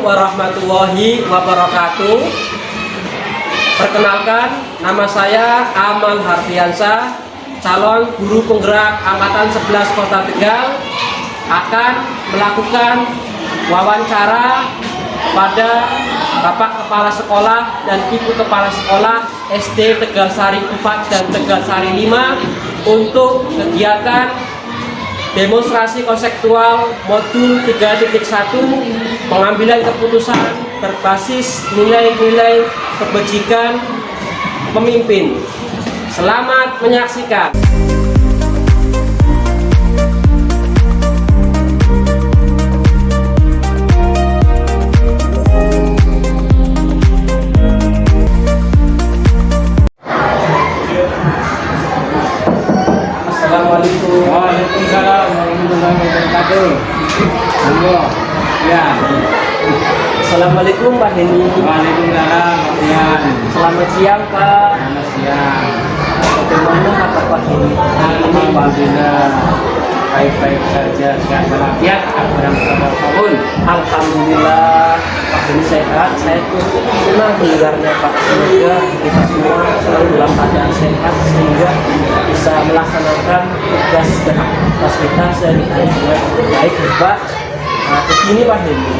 warahmatullahi wabarakatuh. Perkenalkan, nama saya Amal Harfiansyah, calon guru penggerak Angkatan 11 Kota Tegal, akan melakukan wawancara kepada Bapak Kepala Sekolah dan Ibu Kepala Sekolah SD Tegal Sari 4 dan Tegal Sari 5 untuk kegiatan demonstrasi konseptual modul 3.1 pengambilan keputusan berbasis nilai-nilai kebajikan pemimpin. Selamat menyaksikan. Assalamualaikum. Waalaikumsalam warahmatullahi wabarakatuh. Ya. Assalamualaikum Pak Heni. Waalaikumsalam Pak. Selamat siang Pak. Selamat siang. Bagaimana kabar Pak Heni? Alhamdulillah baik-baik saja, sehat walafiat, kurang tahun. Alhamdulillah Pak Heni sehat. Saya tuh senang mendengarnya Pak. Semoga kita semua selalu dalam keadaan sehat sehingga bisa melaksanakan tugas dan aktivitas kita sehari-hari dengan baik Pak. Nah, begini Pak Heni,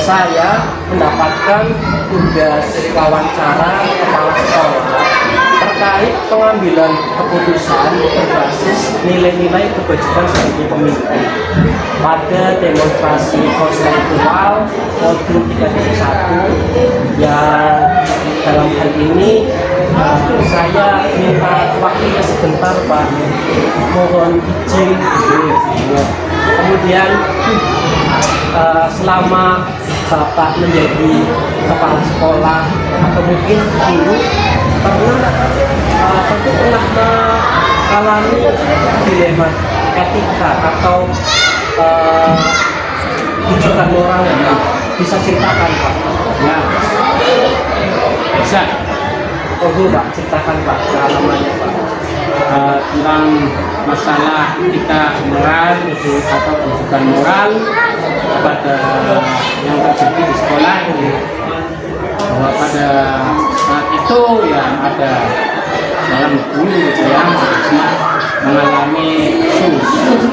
saya mendapatkan tugas wawancara kepala sekolah terkait pengambilan keputusan berbasis nilai-nilai kebajikan sebagai pemimpin pada demonstrasi konseptual modul 3.1 yang dalam hal ini saya minta waktunya sebentar Pak, mohon izin. Kemudian selama Bapak menjadi kepala sekolah atau mungkin dulu tentu pernah mengalami dilema etika atau rujukan moral, bisa ceritakan Pak? Ya. Bisa. Oh Pak, ceritakan Pak pengalamannya Pak. Tentang masalah etika moral atau rujukan moral pada yang terjadi di sekolah, bahwa pada saat itu ya ada dalam guru yang mengalami kasus,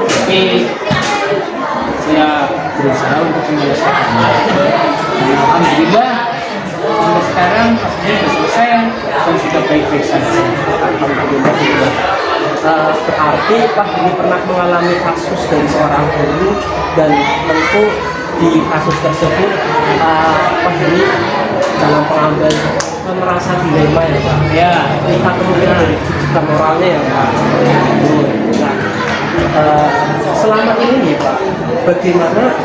tapi saya berusaha untuk menyelesaikannya. Alhamdulillah sampai sekarang kasusnya sudah selesai dan sudah baik-baik saja. Alhamdulillah. Berarti Pak ini pernah mengalami kasus dari seorang guru, dan tentu di kasus tersebut Pak ini dalam pengambilan merasa dilema ya Pak. Ya, Kita kemudian dari rujukan moralnya ya Pak. Nah, selama ini nih Pak, bagaimana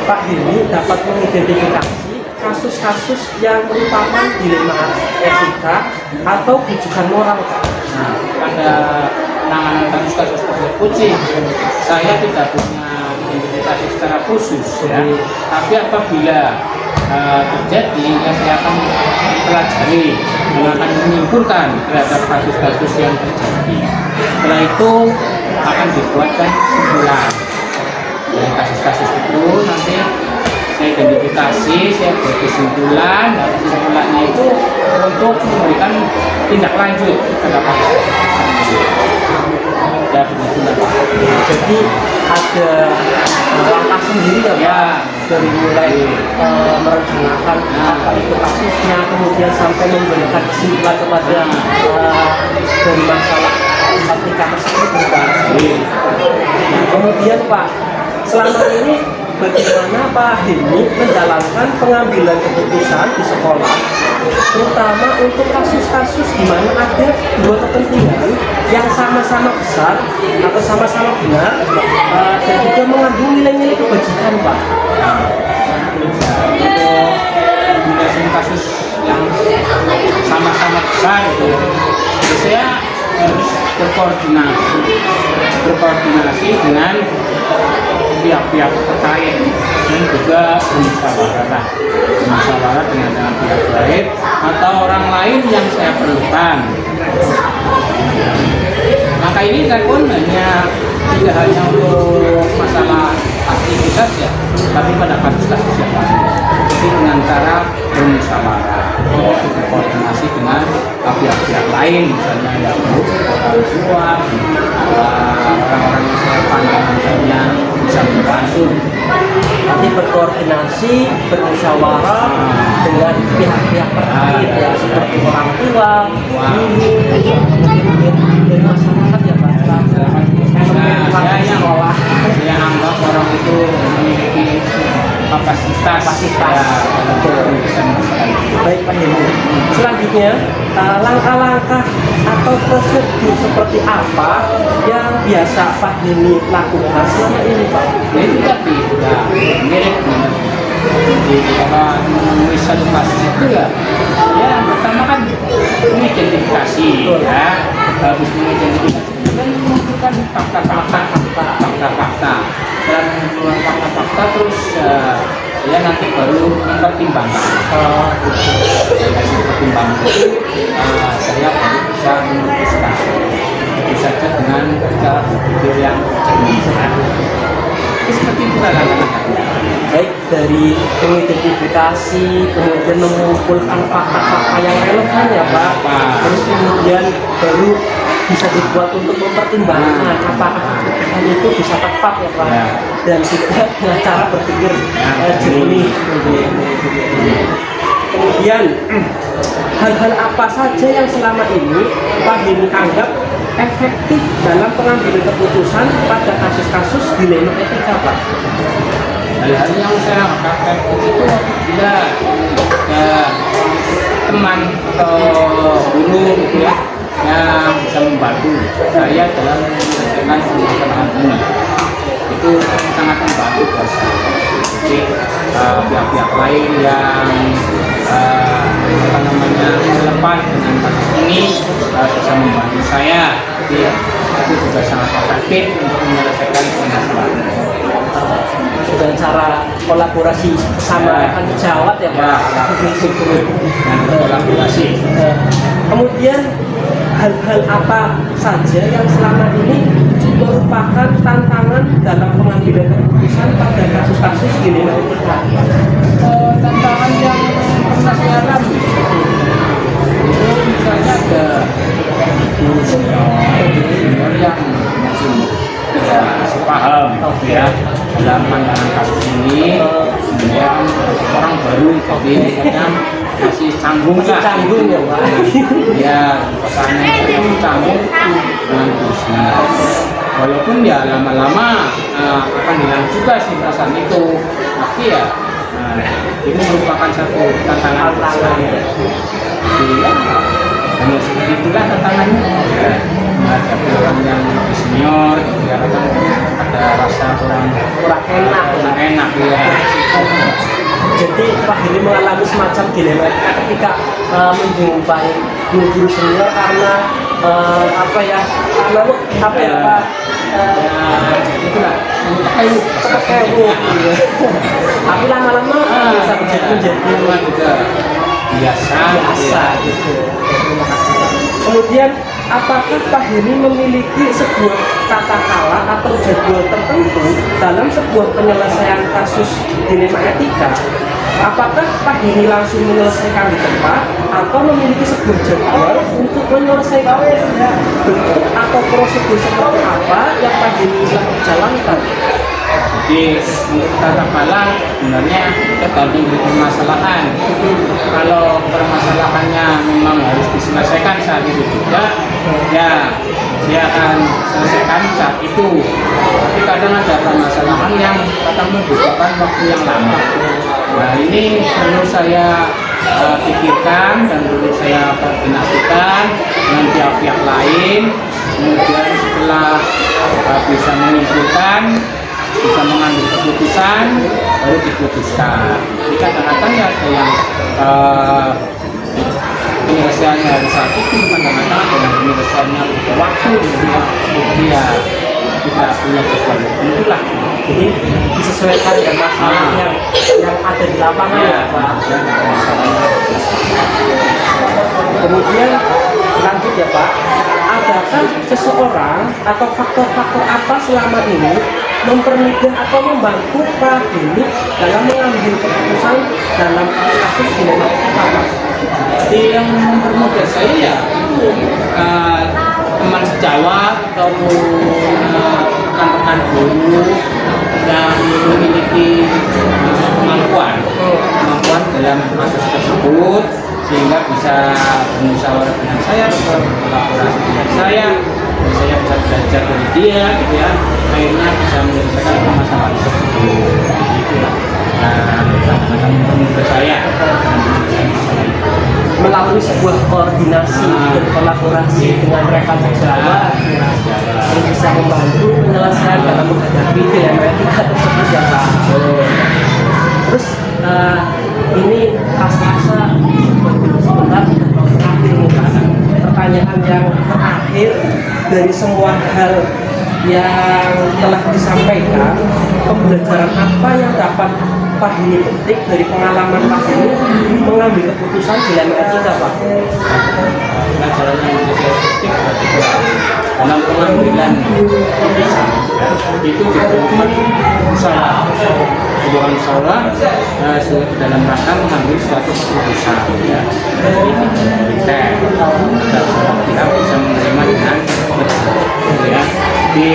Pak ini dapat mengidentifikasi kasus-kasus yang merupakan dilema etika atau rujukan moral Pak? nah, pada penanganan kasus-kasus tersebut sih saya tidak punya identifikasi secara khusus ya. Tapi apabila terjadi, ya saya akan pelajari dan akan menyimpulkan terhadap kasus-kasus yang terjadi. Setelah itu akan dibuatkan kesimpulan dari kasus-kasus itu. Nanti saya identifikasi, saya buat kesimpulan, dan kesimpulannya itu untuk memberikan tindak lanjut terhadap kasus tersebut. Ya begitulah Pak. Jadi ada langkah sendiri ya Pak, dari mulai merencanakan apa itu kasusnya, kemudian sampai memberikan kesimpulan kepada dari masalah etika tersebut Pak. Nah, kemudian Pak, selama ini bagaimana Pak Heni menjalankan pengambilan keputusan di sekolah, terutama untuk kasus-kasus di mana ada dua kepentingan yang sama-sama besar atau sama-sama benar dan juga mengandung nilai-nilai kebajikan Pak? Untuk kasus yang sama-sama besar itu, saya harus berkoordinasi dengan pihak-pihak terkait dan juga bermusyawarah dengan pihak lain atau orang lain yang saya perlukan. Maka ini saya pun tidak hanya untuk masalah aktivitas saja, tapi pada kasus-kasus yang lain. Jadi dengan cara bermusyawarah, berkoordinasi dengan pihak-pihak lain, misalnya ya orang tua, orang-orang yang saya pandang misalnya bisa membantu. Nanti berkoordinasi, bermusyawarah dengan pihak-pihak terkait ya, seperti orang tua, guru, kemudian dari masyarakat ya Pak. Sekolah. Saya anggap orang itu memiliki kapasitas ya, untuk urusan masalah itu. Baik Pak Heni. Selanjutnya, langkah-langkah atau prosedur seperti apa yang biasa Pak Heni lakukan selama ini Pak? Ya itu tadi udah mirip dengan jadi kalau menemui satu kasus itu ya yang pertama kan mengidentifikasi ya, habis mengidentifikasi dan mengumpulkan fakta-fakta. Setelah mengumpulkan fakta-fakta terus ya nanti baru mempertimbangkan. Dari pertimbangan itu saya baru bisa memutuskan. Tentu saja dengan cara berpikir yang jernih. Seperti itu lah Baik dari mengidentifikasi, kemudian mengumpulkan fakta-fakta yang relevan ya Pak. Terus kemudian baru bisa dibuat untuk mempertimbangkan apakah keputusan itu bisa tepat ya Pak. Dan juga dengan cara berpikir jernih. Kemudian hal-hal apa saja yang selama ini Pak Heni anggap efektif dalam pengambilan keputusan pada kasus-kasus dilema etika Pak? Hal-hal yang saya pakai itu apabila teman atau guru gitu ya yang bisa membantu saya dalam menyelesaikan permasalahan ini, itu sangat membantu buat saya. Jadi pihak-pihak lain yang relevan dengan kasus ini bisa membantu saya, jadi itu juga sangat efektif untuk menyelesaikan permasalahan ini. Dengan cara kolaborasi sama akan dijawab ya Pak. Dan kolaborasi. Kemudian hal-hal apa saja yang selama ini merupakan tantangan dalam pengambilan keputusan pada kasus-kasus dilema etika? Tantangan yang pernah saya alami itu misalnya ada guru senior yang mungkin tidak sepaham ya dalam pandangan kasus ini, kemudian orang baru jadi misalnya masih canggung lah, Canggung ya Pak. ya kesannya canggung dengan kursinya, walaupun ya lama-lama akan hilang juga sih perasaan itu, tapi ya itu merupakan satu tantangan buat saya. Jadi ya hanya seperti itulah tantangannya. Menghadapi orang yang lebih senior, ya kadang ada rasa kurang enak ya. Jadi Pak Heni mengalami semacam dilema etika ketika menjumpai guru senior karena Pak? Itulah Terkewuk. Tapi lama-lama bisa menjadi juga biasa gitu. Terima kasih Pak. Kemudian apakah Pak Heni memiliki sebuah tata cara atau jadwal tertentu dalam sebuah penyelesaian kasus dilema etika? Apakah Pak Heni langsung menyelesaikan di tempat atau memiliki sebuah jadwal untuk menyelesaikan? Bentuk atau prosedur seperti apa yang Pak Heni bisa jalankan? Jadi untuk tata cara sebenarnya tergantung dari permasalahan. Kalau permasalahannya memang harus diselesaikan saat itu juga, ya saya akan selesaikan saat itu. Tapi kadang ada permasalahan yang kadang membutuhkan waktu yang lama. Nah ini perlu saya pikirkan dan perlu saya koordinasikan dengan pihak-pihak lain. Kemudian setelah bisa menyimpulkan, bisa mengambil keputusan, baru diputuskan. Jadi kadang-kadang ya ada yang penyelesaiannya hari saat itu, kadang-kadang ada yang penyelesaiannya butuh waktu, jadi ya kita punya jadwal itulah. Jadi disesuaikan dengan masalah yang ada di lapangan ya Pak. Kemudian lanjut ya Pak, adakah seseorang atau faktor-faktor apa selama ini mempermudah atau membantu para guru dalam mengambil keputusan dalam kasus dilema etika, Mas? Jadi yang mempermudah saya ya itu teman sejawat ataupun rekan-rekan guru yang memiliki kemampuan dalam kasus tersebut, sehingga bisa bermusyawarah dengan saya atau berkolaborasi dengan saya bisa belajar dari dia gitu ya, akhirnya bisa menyelesaikan masalah tersebut gitu lah. Nah, mempermudah saya melalui sebuah koordinasi dan kolaborasi dengan rekan sejawat yang bisa membantu penyelesaian dalam menghadapi dilema etika tersebut ya Pak. Terus ini pas-masa sebentar terakhir nih Pak, pertanyaan yang terakhir dari semua hal yang telah disampaikan, pembelajaran apa yang dapat Pak Dini petik dari pengalaman Pak Dini mengambil keputusan dilema etika, Pak? pelajaran yang menjadi efektif berarti dalam pengambilan keputusan itu diperlukan usaha dalam rangka mengambil suatu keputusan ya. Jadi kita kita bisa menerima dengan betul ya. Di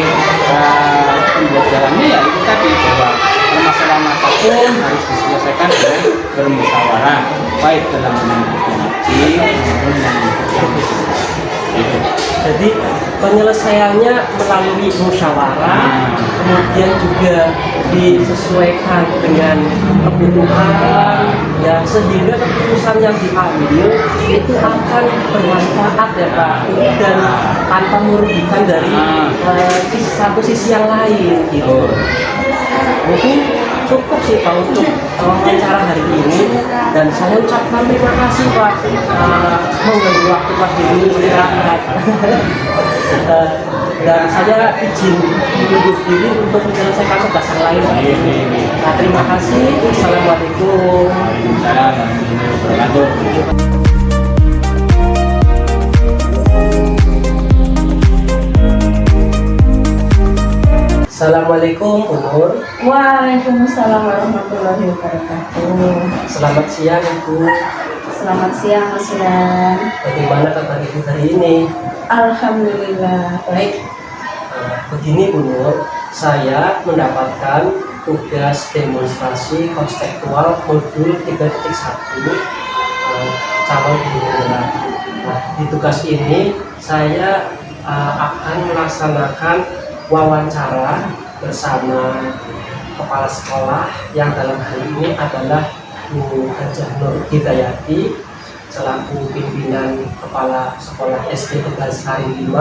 pembelajarannya ya itu tadi bahwa permasalahan apapun harus diselesaikan dengan bermusyawarah, baik dalam mengaji maupun gitu. Jadi penyelesaiannya melalui musyawarah, kemudian juga disesuaikan dengan kebutuhan, ya sehingga keputusan yang diambil itu akan bermanfaat ya Pak, dan tanpa merugikan dari satu sisi yang lain gitu. Mungkin cukup sih Pak untuk wawancara hari ini, dan saya ucapkan terima kasih Pak mengganggu waktu Pak Dini istirahat. Dan saya izin undur diri untuk menyelesaikan tugas yang lain. Nah, terima kasih. Assalamualaikum. Waalaikumsalam warahmatullahi wabarakatuh. Assalamualaikum, Bu Nur. Waalaikumsalam warahmatullahi wabarakatuh. Selamat siang, Ibu. Selamat siang, Mas Ilan. Bagaimana kabar Ibu hari ini? Alhamdulillah baik. Begini Bu Nur, saya mendapatkan tugas demonstrasi konseptual modul 3.1 calon guru. Nah, di tugas ini saya akan melaksanakan wawancara bersama kepala sekolah yang dalam hal ini adalah Bu Hajah Nur Hidayati selaku pimpinan kepala sekolah SD Tegalsari 5,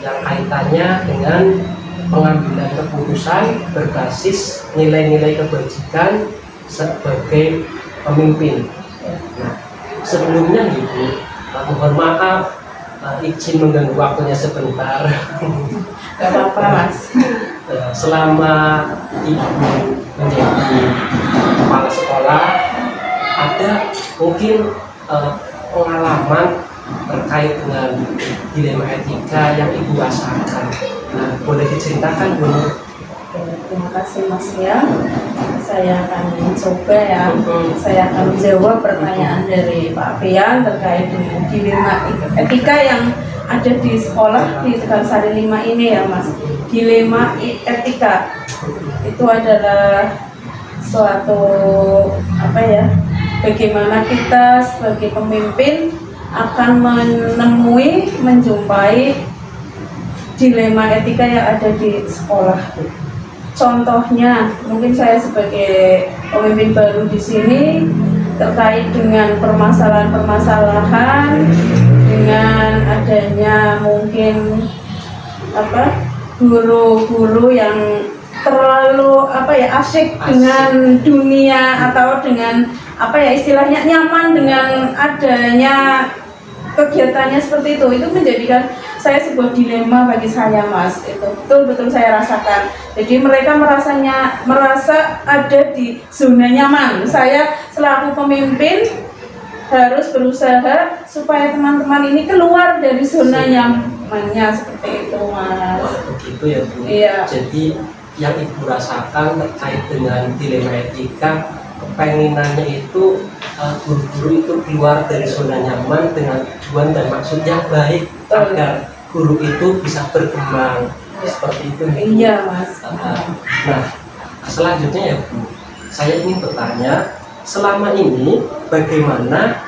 yang kaitannya dengan pengambilan keputusan berbasis nilai-nilai kebajikan sebagai pemimpin. Nah, sebelumnya Ibu, mohon maaf izin mengganggu waktunya sebentar. Gak apa-apa Mas. Selama Ibu menjadi kepala sekolah, ada mungkin pengalaman terkait dengan dilema etika yang Ibu rasakan. Nah, boleh diceritakan Bu? Terima kasih Mas ya. Saya akan mencoba ya. Saya akan menjawab pertanyaan dari Pak Fian terkait dengan dilema etika yang ada di sekolah di Tegalsari 5 ini ya Mas. Dilema etika itu adalah suatu bagaimana kita sebagai pemimpin akan menjumpai dilema etika yang ada di sekolah. Contohnya, mungkin saya sebagai pemimpin baru di sini terkait dengan permasalahan-permasalahan dengan adanya mungkin guru-guru yang terlalu asik dengan dunia atau dengan istilahnya nyaman dengan adanya kegiatannya seperti itu menjadikan saya sebuah dilema bagi saya Mas. Itu betul-betul saya rasakan. Jadi mereka merasa ada di zona nyaman. Saya selaku pemimpin harus berusaha supaya teman-teman ini keluar dari zona nyamannya seperti itu Mas. Begitu ya Bu. Iya. Jadi yang Ibu rasakan terkait dengan dilema etika, kepenginannya itu guru-guru itu keluar dari zona nyaman dengan tujuan dan maksud yang baik agar guru itu bisa berkembang seperti itu. Iya Mas. Nah, selanjutnya ya Bu, saya ingin bertanya, selama ini bagaimana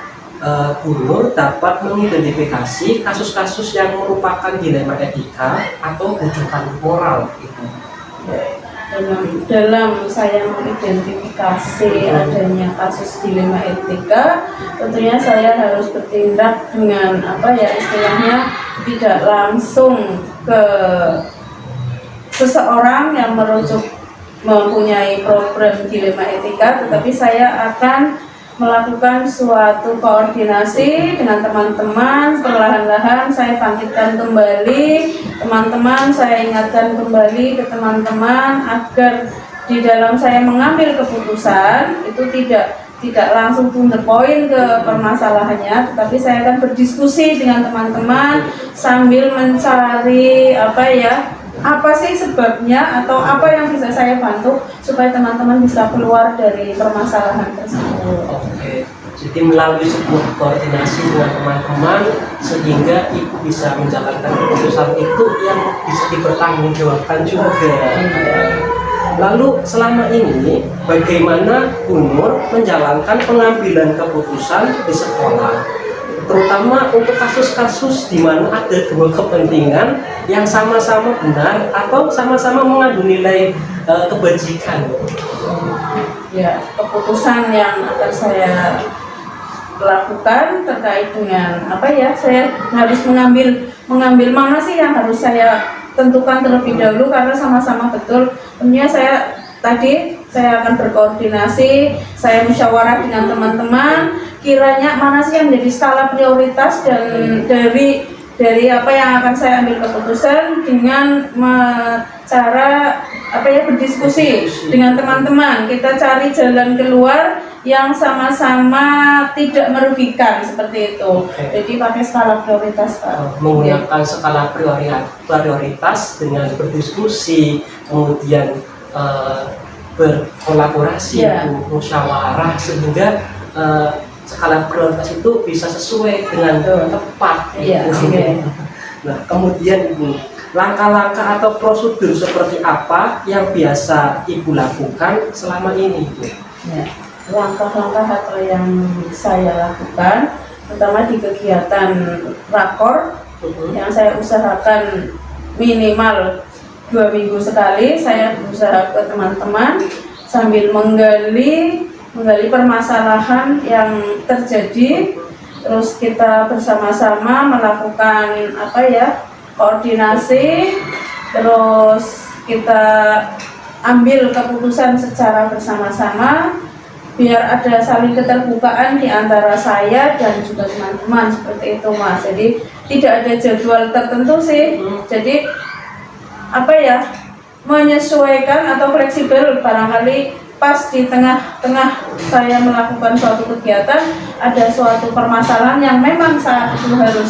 Bu Nur dapat mengidentifikasi kasus-kasus yang merupakan dilema etika atau bujukan moral itu? Dalam saya mengidentifikasi adanya kasus dilema etika, tentunya saya harus bertindak dengan istilahnya tidak langsung ke seseorang yang merujuk mempunyai problem dilema etika, tetapi saya akan melakukan suatu koordinasi dengan teman-teman. Perlahan-lahan saya bangkitkan kembali teman-teman, saya ingatkan kembali ke teman-teman agar di dalam saya mengambil keputusan itu tidak langsung to the point ke permasalahannya, tetapi saya akan berdiskusi dengan teman-teman sambil mencari apa sih sebabnya atau apa yang bisa saya bantu supaya teman-teman bisa keluar dari permasalahan tersebut. Oke, jadi melalui sebuah koordinasi dengan teman-teman sehingga Ibu bisa menjalankan keputusan itu yang bisa dipertanggungjawabkan juga. Lalu selama ini bagaimana Bu Nur menjalankan pengambilan keputusan di sekolah? Terutama untuk kasus-kasus di mana ada dua kepentingan yang sama-sama benar atau sama-sama mengandung nilai kebajikan. Ya, keputusan yang akan saya lakukan terkait dengan saya harus mengambil mana sih yang harus saya tentukan terlebih dahulu, karena sama-sama betul. Tentunya saya akan berkoordinasi, saya musyawarah dengan teman-teman, kiranya mana sih yang menjadi skala prioritas dan dari apa yang akan saya ambil keputusan dengan cara berdiskusi dengan teman-teman. Kita cari jalan keluar yang sama-sama tidak merugikan seperti itu. Jadi pakai skala prioritas, Pak. Menggunakan skala prioritas dengan berdiskusi, kemudian berkolaborasi, musyawarah, sehingga skala prioritas itu bisa sesuai dengan tepat. Nah, kemudian Ibu, langkah-langkah atau prosedur seperti apa yang biasa Ibu lakukan selama ini, Ibu? Ya, langkah-langkah atau yang saya lakukan, terutama di kegiatan rakor yang saya usahakan minimal 2 minggu sekali, saya berusaha ke teman-teman sambil menggali permasalahan yang terjadi, terus kita bersama-sama melakukan koordinasi, terus kita ambil keputusan secara bersama-sama biar ada saling keterbukaan di antara saya dan juga teman-teman, seperti itu Mas. Jadi tidak ada jadwal tertentu sih, jadi menyesuaikan atau fleksibel. Barangkali pas di tengah-tengah saya melakukan suatu kegiatan ada suatu permasalahan yang memang saat itu harus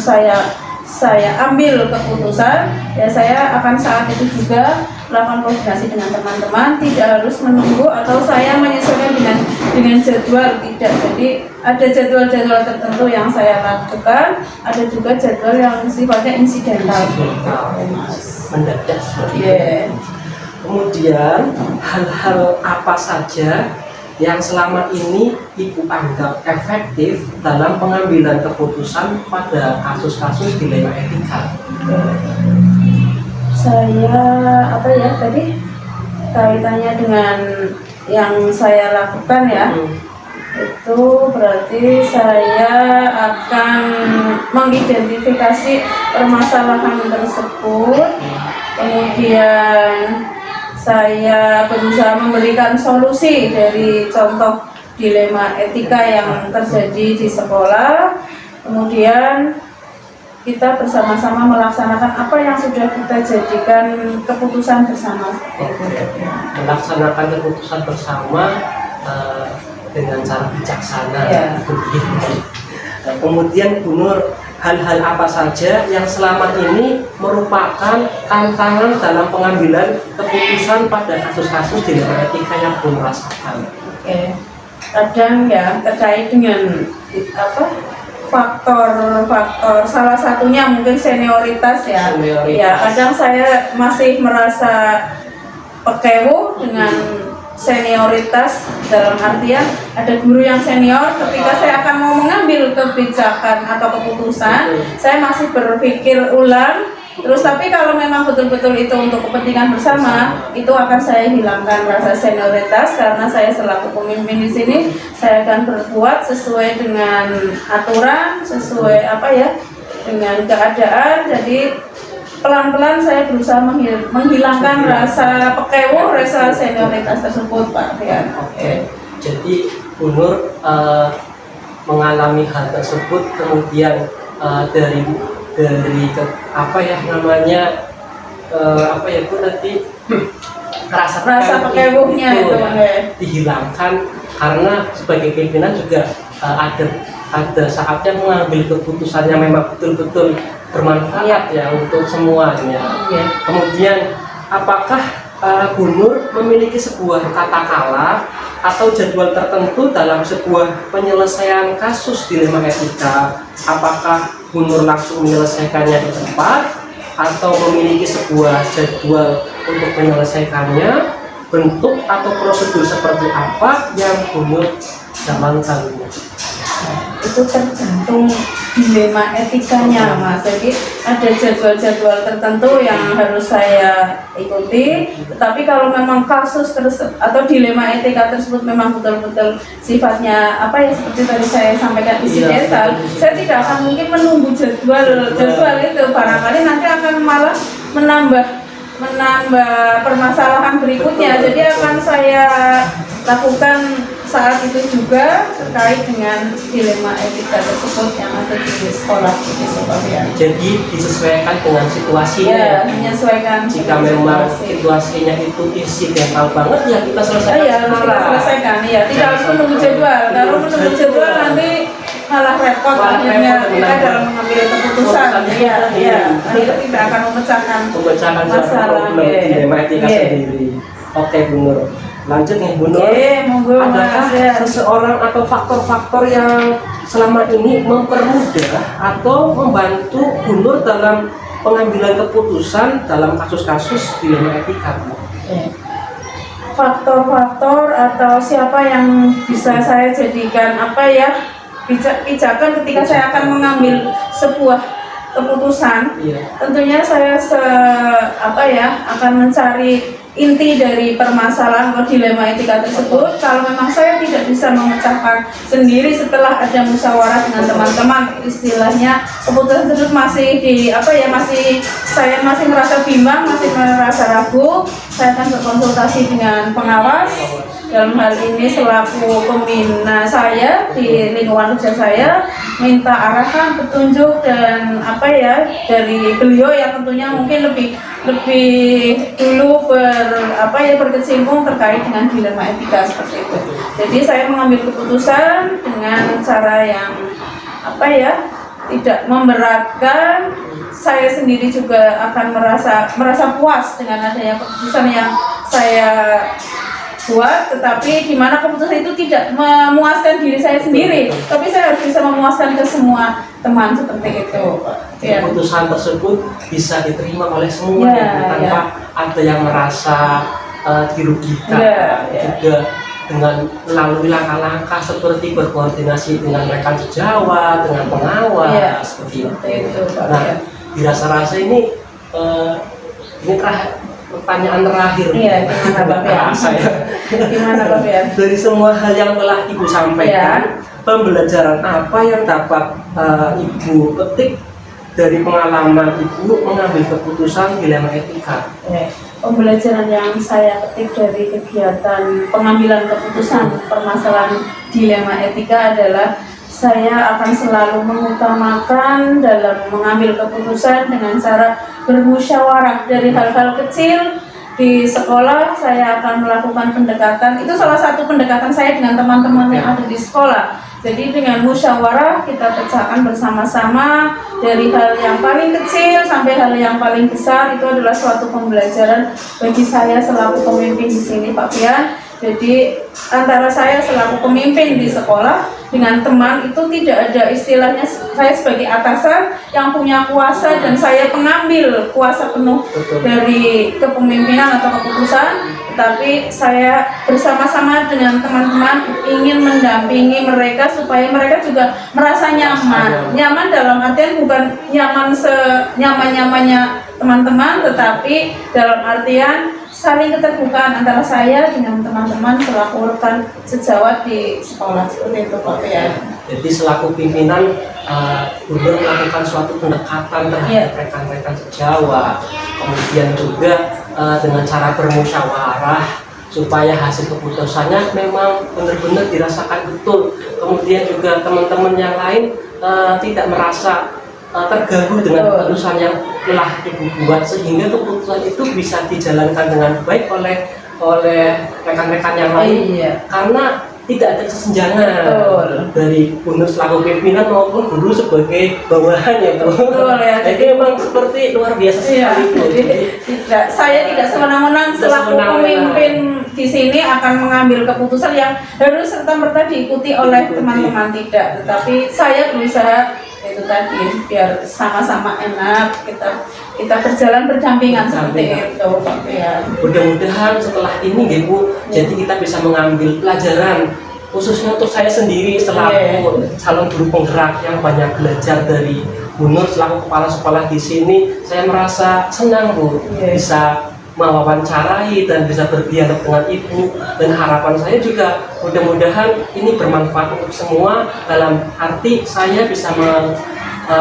saya ambil keputusan, ya saya akan saat itu juga melakukan koordinasi dengan teman-teman, tidak harus menunggu atau saya menyesuaikan dengan jadwal, tidak. Jadi ada jadwal-jadwal tertentu yang saya lakukan, ada juga jadwal yang sifatnya insidental. Mendadak seperti itu. Kemudian hal-hal apa saja yang selama ini Ibu anggap efektif dalam pengambilan keputusan pada kasus-kasus dilema etika? Saya tadi kaitannya dengan yang saya lakukan itu berarti saya akan mengidentifikasi permasalahan tersebut, kemudian saya berusaha memberikan solusi dari contoh dilema etika yang terjadi di sekolah, kemudian kita bersama-sama melaksanakan apa yang sudah kita jadikan keputusan bersama. Melaksanakan keputusan bersama dengan cara bijaksana. Kemudian Bu Nur, hal-hal apa saja yang selama ini merupakan tantangan dalam pengambilan keputusan pada kasus-kasus dilema etika yang belum rasakan. Oke. Kadang ya terkait dengan faktor salah satunya mungkin senioritas ya. Senioritas. Ya, kadang saya masih merasa pekewo dengan senioritas, dalam artian ada guru yang senior, ketika saya akan mau mengambil kebijakan atau keputusan, saya masih berpikir ulang. Terus tapi kalau memang betul-betul itu untuk kepentingan bersama, itu akan saya hilangkan rasa senioritas, karena saya selaku pemimpin di sini, saya akan berbuat sesuai dengan aturan, sesuai dengan keadaan. Jadi pelan-pelan saya berusaha menghilangkan rasa pekewo, rasa senioritas tersebut, Pak Rian. Oke. Jadi Bu Nur mengalami hal tersebut, kemudian dari Bu tadi Rasa pekewonya itu dihilangkan, karena sebagai pimpinan juga ada saatnya mengambil keputusan yang memang betul-betul bermanfaat ya untuk semuanya. Ya. Kemudian apakah Bu Nur memiliki sebuah kata-kala atau jadwal tertentu dalam sebuah penyelesaian kasus dilema etika? Apakah Bu Nur langsung menyelesaikannya di tempat atau memiliki sebuah jadwal untuk menyelesaikannya? Bentuk atau prosedur seperti apa yang Bu Nur jalankan? Itu tergantung dilema etikanya, Mas. Jadi ada jadwal-jadwal tertentu yang harus saya ikuti. Tetapi kalau memang kasus atau dilema etika tersebut memang betul-betul sifatnya seperti tadi saya sampaikan insidental, saya tidak akan mungkin menunggu jadwal itu. Barangkali nanti akan malah menambah permasalahan berikutnya. Jadi akan saya lakukan saat itu juga terkait dengan dilema etika tersebut yang ada di sekolah gitu, Pak Rian. Jadi disesuaikan dengan situasinya. Ya, menyesuaikan. Jika memang situasinya itu insidental banget, ya kita selesaikan. Iya, harus kita selesaikan. Iya, tidak harus menunggu jadwal. Kalau menunggu jadwal nanti malah repot akhirnya kita dalam mengambil keputusan. Iya. Itu tidak akan memecahkan masalah dilema etika sendiri. Oke, Bu Nur. Lanjut nih Bu Nur. Monggo, Adakah Mas. seseorang atau faktor-faktor yang selama ini mempermudah atau membantu Bu Nur dalam pengambilan keputusan dalam kasus-kasus dilema etika? Faktor-faktor atau siapa yang bisa saya jadikan pijakan ketika saya akan mengambil sebuah keputusan. Tentunya saya akan mencari inti dari permasalahan atau dilema etika tersebut. Kalau memang saya tidak bisa memecahkan sendiri setelah ada musyawarah dengan teman-teman, istilahnya keputusan tersebut saya masih merasa bimbang, masih merasa ragu, saya akan berkonsultasi dengan pengawas. Dalam hal ini selaku pembina saya di lingkungan kerja saya, minta arahan, petunjuk dan dari beliau yang tentunya mungkin lebih dulu berkecimpung terkait dengan dilema etika seperti itu. Jadi saya mengambil keputusan dengan cara yang tidak memberatkan. Saya sendiri juga akan merasa puas dengan adanya keputusan yang saya buat, tetapi di mana keputusan itu tidak memuaskan diri saya sendiri, tapi saya harus bisa memuaskan ke semua teman seperti itu. Keputusan tersebut bisa diterima oleh semua tanpa ada yang merasa dirugikan. Juga dengan melalui langkah-langkah seperti berkoordinasi dengan rekan sejawat, dengan pengawas, seperti itu. Nah, dirasa-rasa ini pertanyaan terakhir. Gimana Pak Fian? Dari semua hal yang telah Ibu sampaikan, pembelajaran apa yang dapat Ibu petik dari pengalaman Ibu mengambil keputusan dilema etika? Pembelajaran yang saya petik dari kegiatan pengambilan keputusan permasalahan dilema etika adalah saya akan selalu mengutamakan dalam mengambil keputusan dengan cara bermusyawarah. Dari hal-hal kecil di sekolah saya akan melakukan pendekatan, itu salah satu pendekatan saya dengan teman-teman yang ada di sekolah. Jadi dengan musyawarah kita pecahkan bersama-sama dari hal yang paling kecil sampai hal yang paling besar. Itu adalah suatu pembelajaran bagi saya selaku pemimpin di sini, Pak Pian. Jadi antara saya selaku pemimpin di sekolah dengan teman itu tidak ada istilahnya saya sebagai atasan yang punya kuasa dan saya pengambil kuasa penuh dari kepemimpinan atau keputusan, tetapi saya bersama-sama dengan teman-teman ingin mendampingi mereka supaya mereka juga merasa nyaman. Nyaman dalam artian bukan nyaman senyaman-nyamannya teman-teman, tetapi dalam artian saling keterbukaan antara saya dengan teman-teman selaku rekan sejawat di sekolah, seperti itu Pak Pian. Jadi selaku pimpinan Gubernur melakukan suatu pendekatan terhadap rekan-rekan sejawat, kemudian juga dengan cara bermusyawarah supaya hasil keputusannya memang benar-benar dirasakan betul, kemudian juga teman-teman yang lain tidak merasa terganggu dengan keputusan yang telah ibu buat, sehingga keputusan itu bisa dijalankan dengan baik oleh rekan-rekan yang lain. Karena tidak ada kesenjangan dari guru selaku pimpinan maupun guru sebagai bawahannya. Betul ya. Jadi memang seperti luar biasa sekali itu. Saya tidak sewenang-wenang selaku pemimpin di sini akan mengambil keputusan yang harus serta-merta diikuti oleh teman-teman, tidak. Tetapi saya berusaha itu tadi biar sama-sama enak, kita berjalan berdampingan seperti itu Pak Pian. Mudah-mudahan setelah ini Bu, jadi kita bisa mengambil pelajaran khususnya untuk saya sendiri selaku calon guru penggerak yang banyak belajar dari Bu Nur selaku kepala sekolah di sini. Saya merasa senang Bu bisa mewawancarai dan bisa berdialog dengan Ibu, dan harapan saya juga mudah-mudahan ini bermanfaat untuk semua, dalam arti saya bisa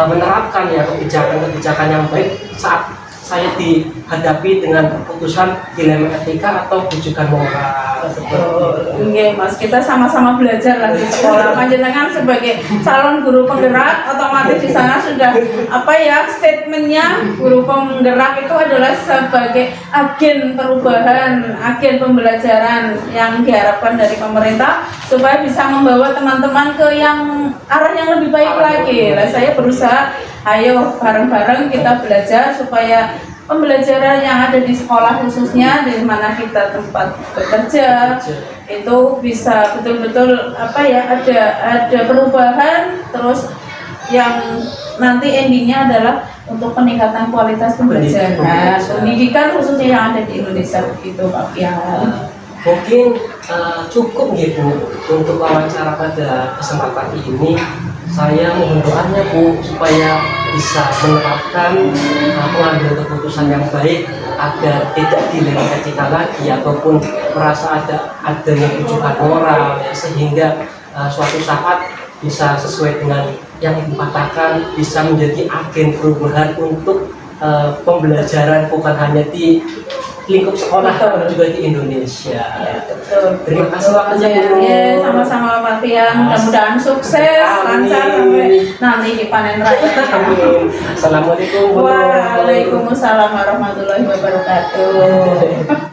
menerapkan ya kebijakan-kebijakan yang baik saat saya dihadapi dengan keputusan dilema etika atau rujukan moral. Iya Mas, kita sama-sama belajar lah di sekolah. Panjenengan sebagai calon guru penggerak, otomatis di sana sudah statementnya guru penggerak itu adalah sebagai agen perubahan, agen pembelajaran yang diharapkan dari pemerintah supaya bisa membawa teman-teman ke arah yang lebih baik lagi. Nah, saya berusaha, ayo bareng-bareng kita belajar supaya pembelajaran yang ada di sekolah khususnya di mana kita tempat bekerja itu bisa betul-betul ada perubahan, terus yang nanti endingnya adalah untuk peningkatan kualitas pembelajaran pendidikan khususnya yang ada di Indonesia, begitu Pak Pian. Mungkin cukup gitu untuk wawancara pada kesempatan ini. Saya mohon doanya Bu supaya bisa menerapkan pengambilan keputusan yang baik agar tidak dilema etika lagi ataupun merasa adanya rujukan moral ya, sehingga suatu saat bisa sesuai dengan yang Ibu katakan, bisa menjadi agen perubahan untuk pembelajaran bukan hanya di lingkup sekolah tapi juga di Indonesia. Terima kasih waktunya Bu. Sama-sama Pak Pian, mudah-mudahan sukses, lancar sampai nanti di panen raya. Assalamualaikum. Waalaikumsalam warahmatullahi wabarakatuh.